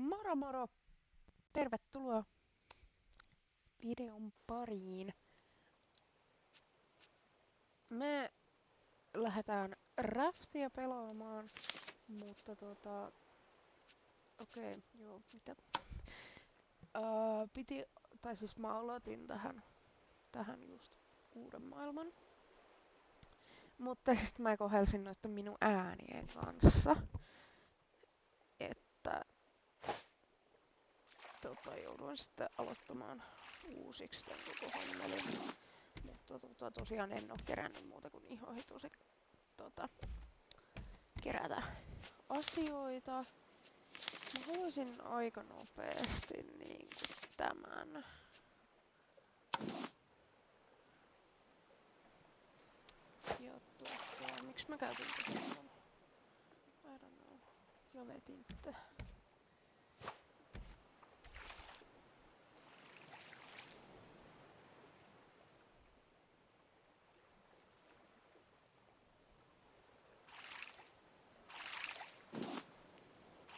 Moro moro! Tervetuloa videon pariin. Me lähdetään Raftia pelaamaan, mutta joo, mitä? Mä aloitin tähän just uuden maailman. Mutta sitten mä kohelsin noitten minun äänien kanssa, että jouduin sitten aloittamaan uusiksi tän koko hommelin. Mutta tosiaan en oo kerännyt muuta kuin ihan hitusen kerätä asioita. Mä haluaisin aika nopeasti niinku tämän. Ja miksi mä käytin tätä? I don't know. Jag vet inte.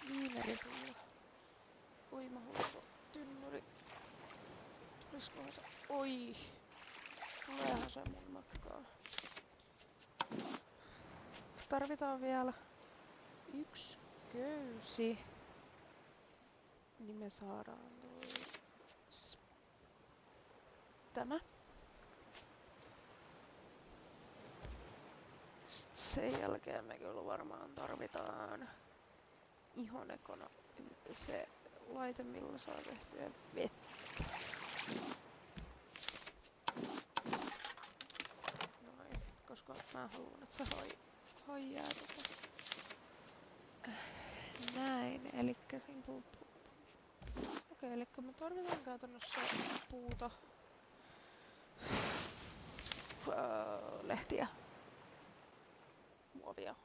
Viineripulla. Uimahuuto. Tynnyri. Tuliskohan se? Oi! Tuleehan se mun matkaa. Tarvitaan vielä yksi köysi. Niin me saadaan tämä. Sitten sen jälkeen me kyllä varmaan tarvitaan ihan ekana se laite, millä saa tehtyä vettä. Noin, koska mä haluan, että se haijaa näin, elikkä simple. Okei, elikkä me tarvitaan käytännössä puuta, lehtiä, muovia.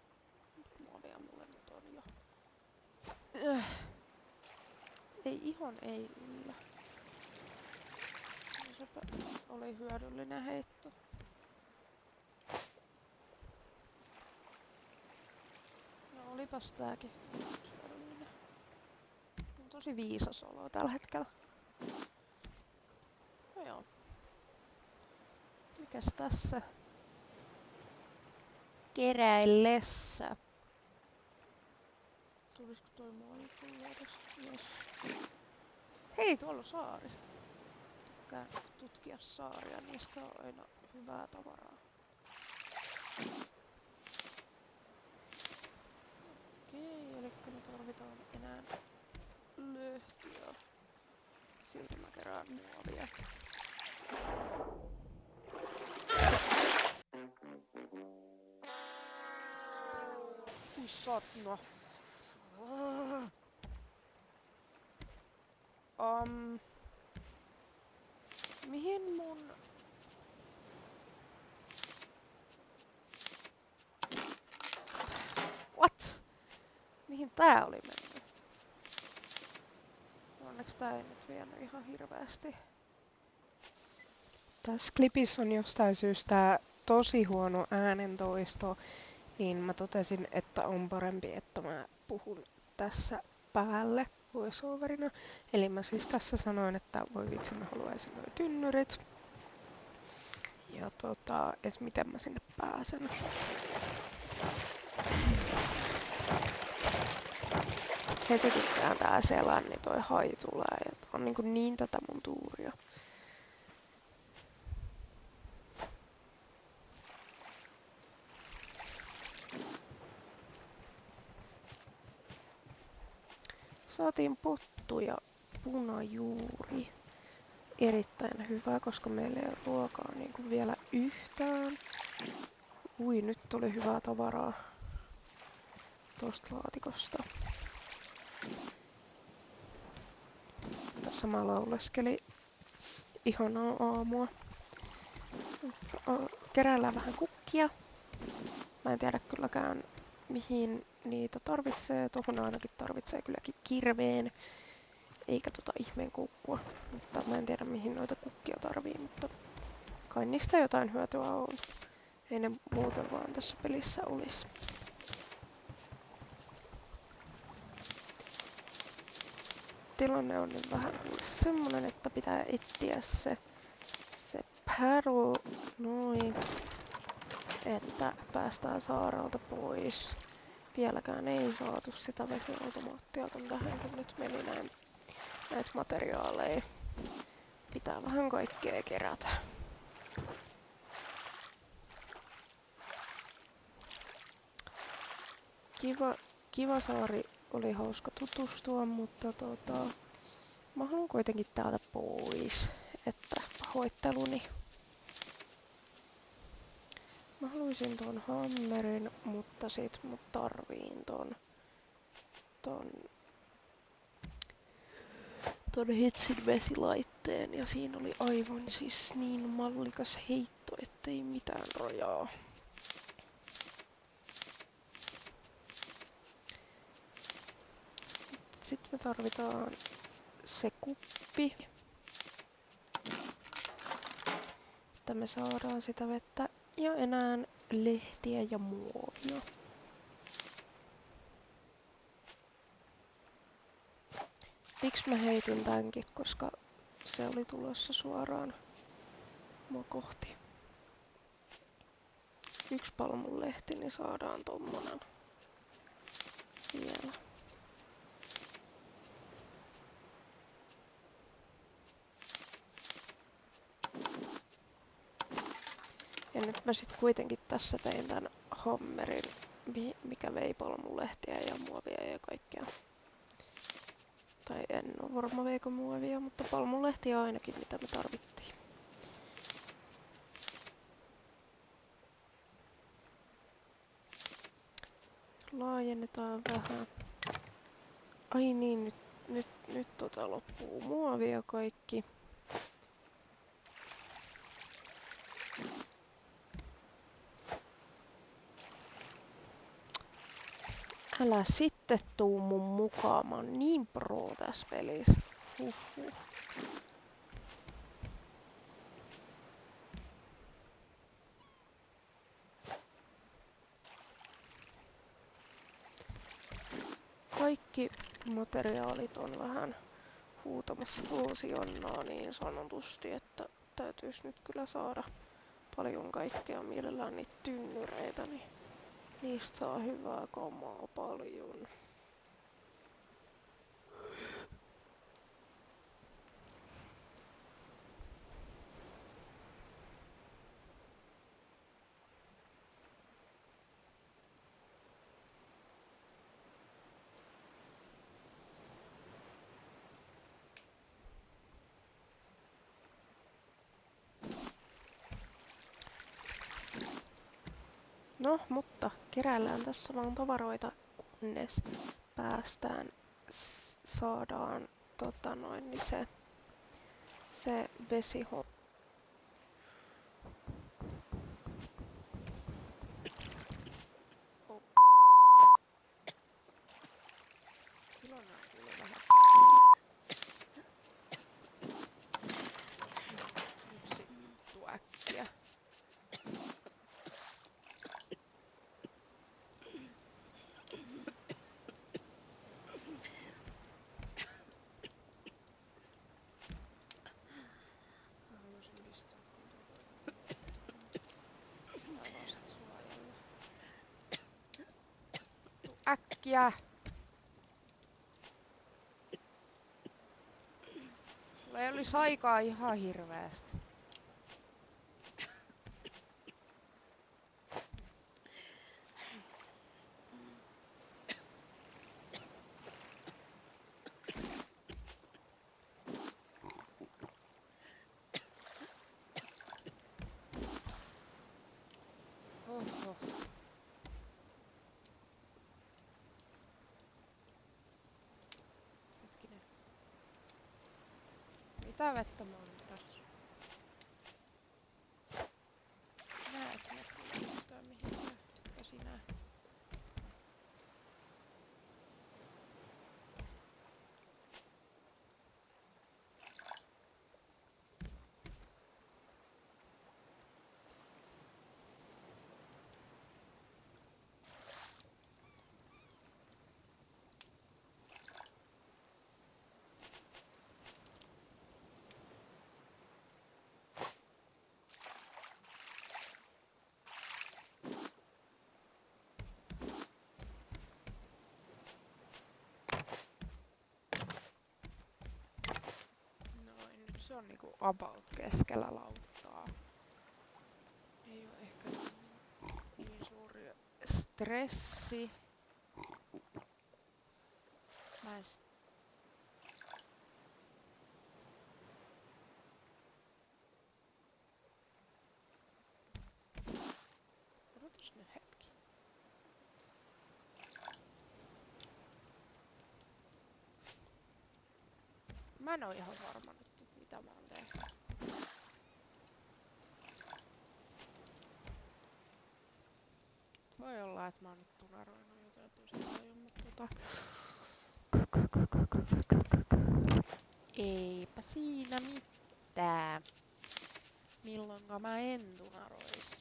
Muovia mulle nyt on jo. Ei yllä. No sepä oli hyödyllinen heitto. No olipas tääkin hyödyllinen. On tosi viisas olo tällä hetkellä. No joo. Mikäs tässä? Keräillessä. Tulisiko toi muovipullo edes? Yes. Hei, tuolla on saari. Tykkään tutkia saaria, niistä saa aina hyvää tavaraa. Okei, elikkä me tarvitaan enää lehtiä. Silti mä kerään muovia. Kui satno. Mihin mun... What? Mihin tää oli mennyt? Onneksi tää ei nyt vienyt ihan hirveästi. Tässä klipissä on jostain syystä tosi huono äänentoisto, niin mä totesin, että on parempi, että mä puhun tässä päälle voiceoverina. Eli mä siis tässä sanoin, että voi vitsi, mä haluaisin noi tynnyrit. Ja et miten mä sinne pääsen. Heti kun tää selän, niin toi hai tulee. Ja tää on niin tätä mun tuuria. Saatiin pottu ja punajuuri. Erittäin hyvä, koska meillä ei ole ruokaa niinku vielä yhtään. Ui, nyt tuli hyvää tavaraa tosta laatikosta. Tässä mä lauleskelin ihanaa aamua. Keräillään vähän kukkia. Mä en tiedä kylläkään mihin niitä tarvitsee. Tohon ainakin tarvitsee kylläkin kirveen. Eikä ihmeen koukkua. Mutta mä en tiedä mihin noita kukkia tarvii, mutta kai niistä jotain hyötyä on. Ei ne muuten vaan tässä pelissä olisi. tilanne on nyt vähän semmonen, että pitää etsiä se paddle noin, että päästään saarelta pois. Vieläkään ei saatu sitä vesiautomaattia, kun tähänkin nyt meni näitä materiaaleja. Pitää vähän kaikkea kerätä. Kiva saari, oli hauska tutustua, mutta mä haluan kuitenkin täältä pois, että pahoitteluni. Mä haluaisin ton hammerin, mutta sit mut tarviin ton Hitsin vesilaitteen, ja siinä oli aivan siis niin mallikas heitto, ettei mitään rajaa. Sitten me tarvitaan se kuppi, että me saadaan sitä vettä, ja enää lehtiä ja muovia. Miksi mä heitin tämänkin, koska se oli tulossa suoraan mua kohti. 1 palmun lehti, niin saadaan tommonen vielä. Ja nyt mä sit kuitenkin tässä tein tän hammerin, mikä vei palmunlehtiä ja muovia ja kaikkea. Tai en oo varma veikö muovia, mutta palmunlehtiä ainakin mitä me tarvittiin. Laajennetaan vähän. Ai niin, nyt loppuu muovia kaikki. Älä sitten tuu mun mukaan, mä oon niin pro tässä pelissä. Huhhuh. Kaikki materiaalit on vähän huutamassa vuosijonnaa niin sanotusti, että täytyisi nyt kyllä saada paljon kaikkea, mielellään niitä tynnyreitä, niin niistä saa hyvää kamaa paljon. No, mutta keräillään tässä vaan tavaroita, kunnes päästään, saadaan niin se vesihomma. Yksi juttu äkkiä. Äkkiä! Mulla ei olisi aikaa ihan hirveästi. Oho. Hetkinen. Mitä vettä mä oon tässä? Sinä et näe yhtään mihinkään. Mitä sinä? niinku about keskellä lauttaa. Ei oo ehkä niin suuri stressi. Mä odotas nyt hetki. Mä en oo ihan varma nyt, mitä mä oon tehnyt. Voi olla, että mä oon nyt tunaroinut jotain tosi paljon, mutta eipä siinä mitään. Milloinka mä en tunarois.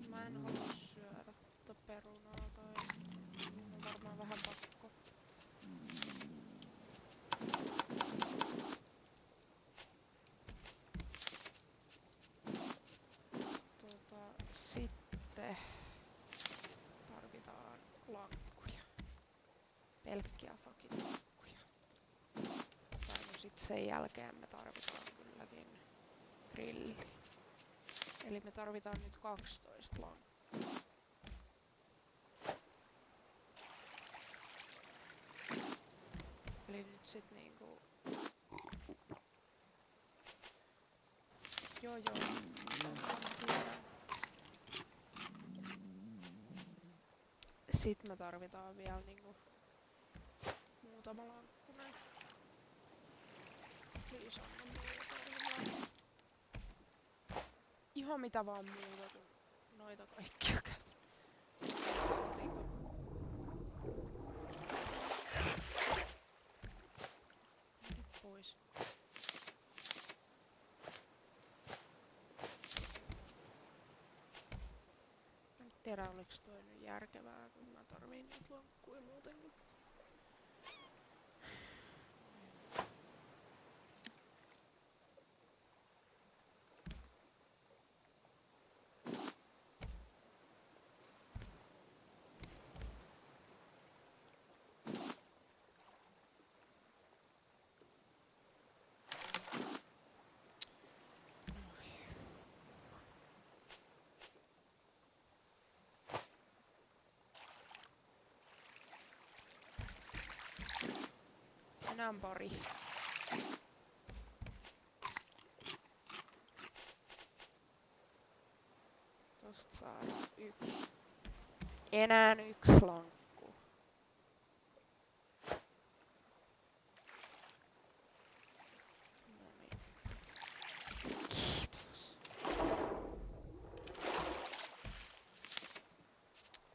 Mä en halua syödä perunaa tai mun on varmaan vähän pakko. Sitten tarvitaan lankkuja. Pelkkiä fucking lankkuja. Tai no sit sen jälkeen me tarvitaan kylläkin grilli. Eli me tarvitaan nyt 12 lankkua. Eli nyt sit niinku... Joo. Sit me tarvitaan vielä niinku muutama lankkunen. Please anna muuta. Ihan mitä vaan muuta kuin noita kaikkia käytän. Nyt pois. Mä en tiedä oliks toi nyt järkevää, kun mä tarviin niitä lankkuja muutenkin. Enää pari. Tosta saadaan yksi. Enää yksi lankku. Noniin. Kiitos.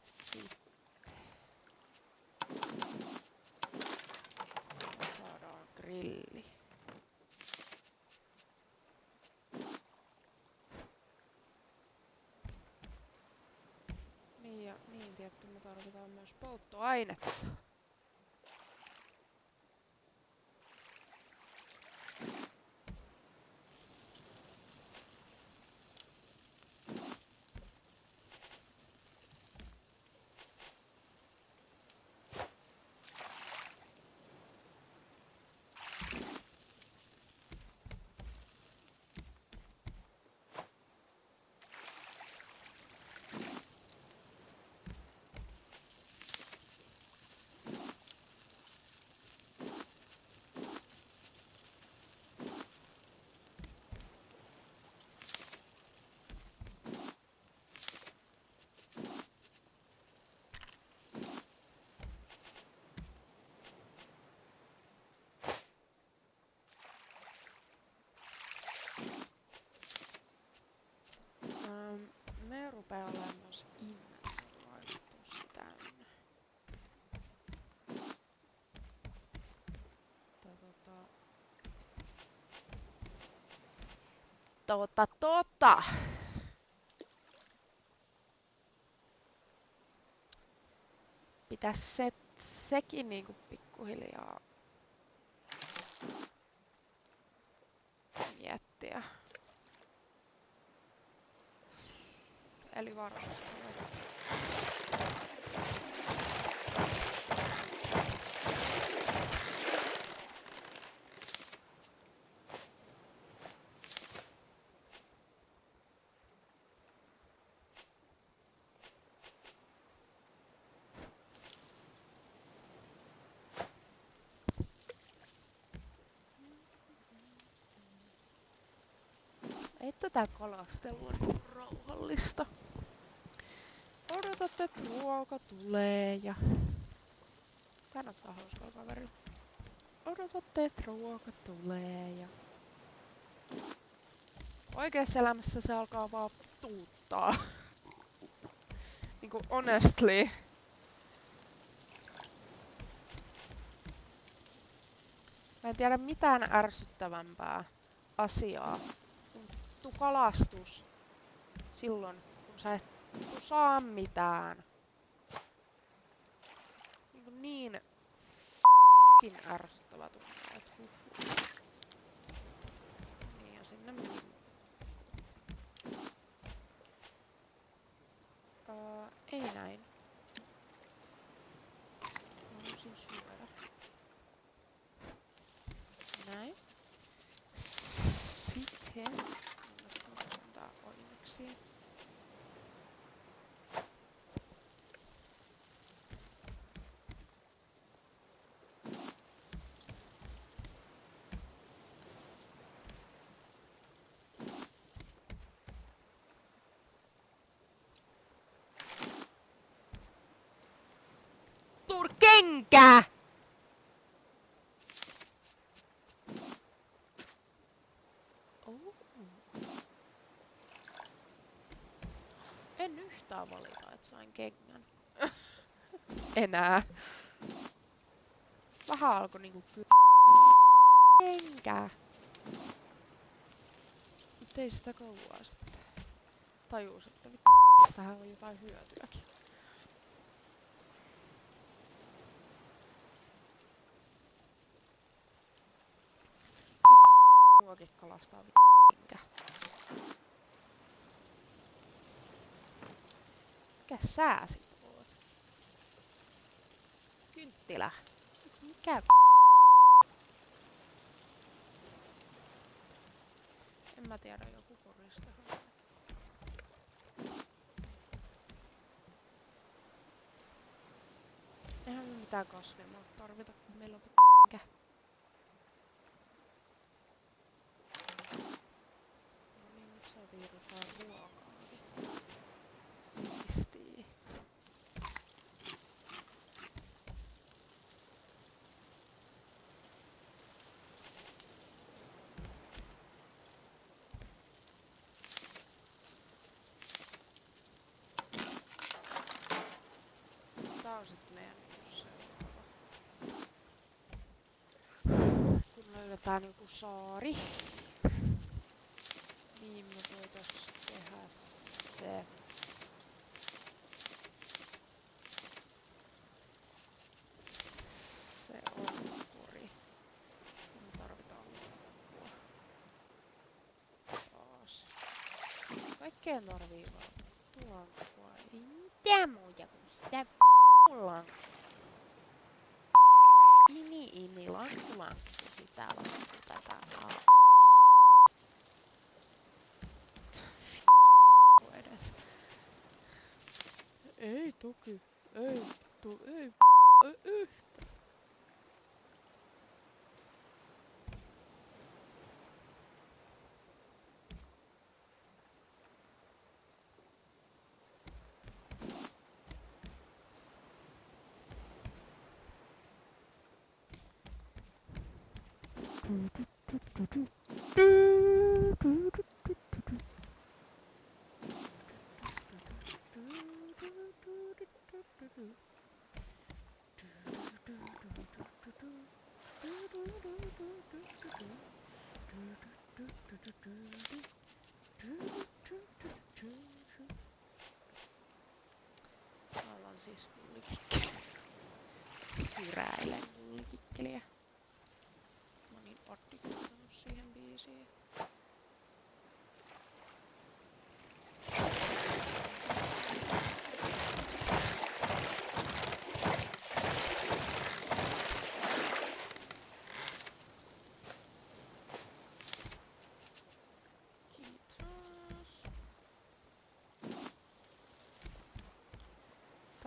Sitten. Saadaan grilli. Niin tietty me tarvitaan myös polttoainetta. Me rupee olemaan myös inventori aika tosi täynnä. Tota. pitäis sekin niinku pikkuhiljaa miettiä. Eli varmasti. Ei tätä kalastelua niin rauhallista. Odotat, että ruoka tulee ja... Tää näyttää hauskaa kaverilla. Odotatte, että ruoka tulee ja... Oikeassa elämässä se alkaa vaan tuuttaa. Niinku honestly. Mä en tiedä mitään ärsyttävämpää asiaa kuin kalastus silloin, kun sä et saa mitään. Niin f***kin ärsyttävä tunne, et Niin ja sinne meni. Ei näin. Mä halusin syödä. Näin. Sitten tää oimeksi. Kenkä! Oh. En yhtään valita, että sain kengän. Enää. Vähän alkoi niinku kenkä. Mut ei sitä kauaa sitten. Tajus, että tähän on jotain hyötyäkin. Muakin kalastaa kenkä. Mikä sä sit oot? Kynttilä. Mikä En mä tiedä, joku korista. Eihän me mitään kasvilmaa tarvita, kun meillä on kenkä. No niin, nyt saatiin jotain ruokaakin. Siistii. Tää on sit meidän niinku seuraava. Kun löydetään joku saari, niin me voitais tehdä se. Se ankkuri. Me tarvitaan loppua. Taas. Kaikkeen tarvii vaan tuonkua. Ei mitään muuta kuin sitä lankku. Ini, lankku. Sitä lankku tätä saa. Edes. Ei toki. Ei yhtä. Alan siis liikkeelle.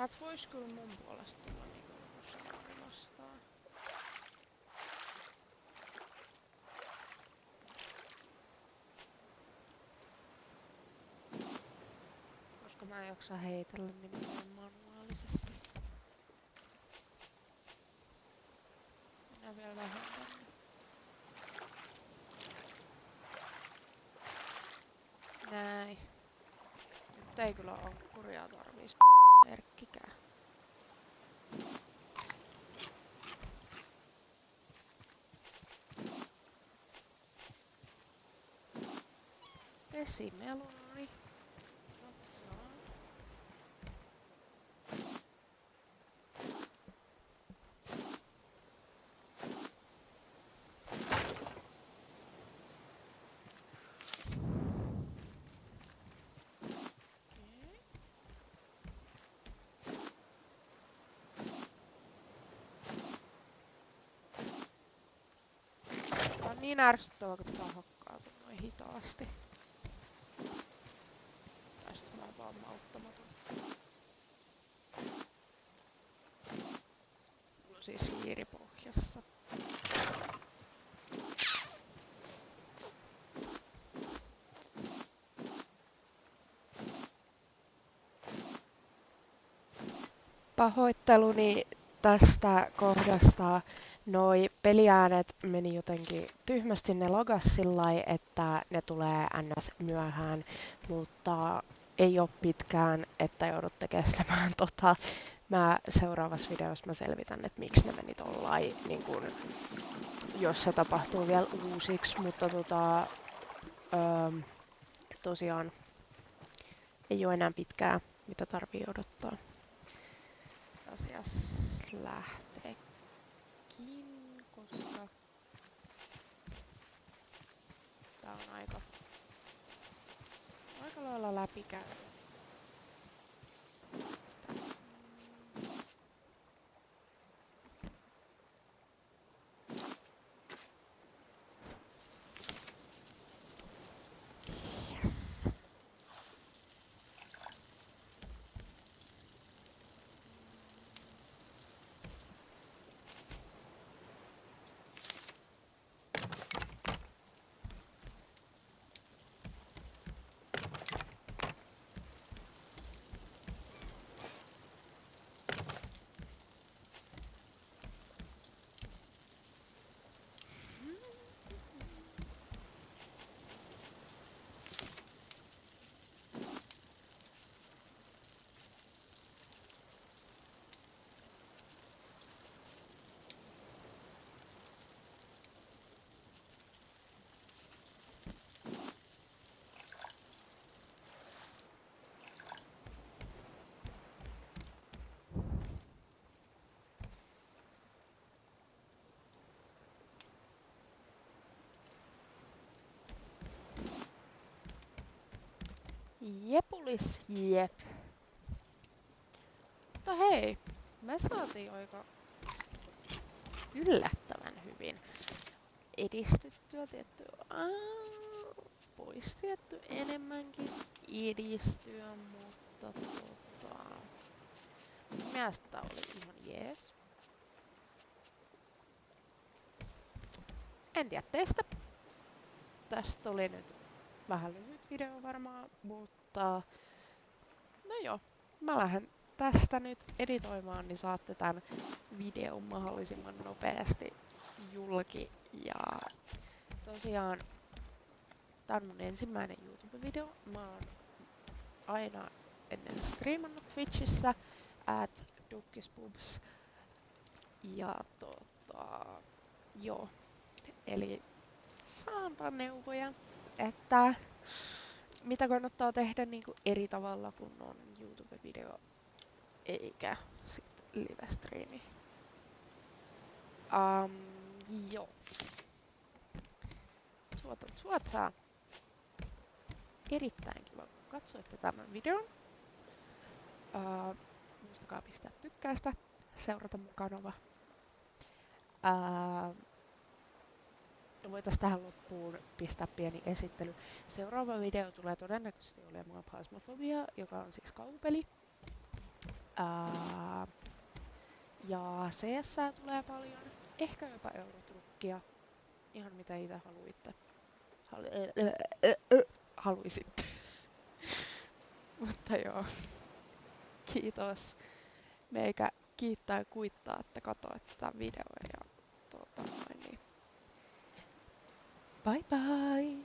Kat vois kyllä mun puolesta tulla niinku Uskari vastaan. Koska mä en jaksa heitellä nimenomaan manuaalisesti. Minä vielä vähän tänne. Näin. Nyt ei kyllä ankkuria tarvis merkkikään. Vesimeloni. Otsaan. Tää on niin ärsyttävää, kun tää hakkautuu noin hitaasti. Tästä mä oon vaan mauttamaton. Mulla on siis hiiri pohjassa. Pahoitteluni tästä kohdasta. Noi peliäänet meni jotenkin tyhmästi, ne lagas sillai, että ne tulee ns. Myöhään, mutta ei oo pitkään, että joudutte kestämään tota. Mä seuraavassa videossa mä selvitän, että miksi ne meni tollain, niin kun, jos se tapahtuu vielä uusiksi, mutta tosiaan ei oo enää pitkää, mitä tarvii odottaa. Asiassa lähteekin, koska tää on aika lailla läpikäyty. Jepulis jep. Mutta hei, me saatiin aika yllättävän hyvin edistettyä tiettyä. Pois tietty enemmänkin edistyä, mutta mun mielestä tää oli ihan jees. En tiedä teistä. Tästä oli nyt vähän lyhyt video varmaan, mutta no joo, mä lähden tästä nyt editoimaan, niin saatte tän videon mahdollisimman nopeasti julki. Ja tosiaan tää on mun ensimmäinen YouTube-video. Mä oon aina ennen striimannut Twitchissä @duckispubs. Ja joo, eli saanpa neuvoja, että mitä kannattaa tehdä niinku eri tavalla kun on YouTube-video eikä sit live-striimi. Joo. Suotsaa. Erittäin kiva, kun katsoitte tämän videon. Muistakaa pistää tykkäystä, seurata mun kanava. Voitais tähän loppuun pistää pieni esittely. Seuraava video tulee todennäköisesti olemaan Phasmophobia, joka on siis kaupeli. Ää, ja CS tulee paljon. Ehkä jopa Eurotrukkia. Ihan mitä itse haluitte. Haluisitte. Mutta joo, kiitos. Meikä kiittää ja kuittaa, että katsoit tätä videoa ja niin. Bye bye!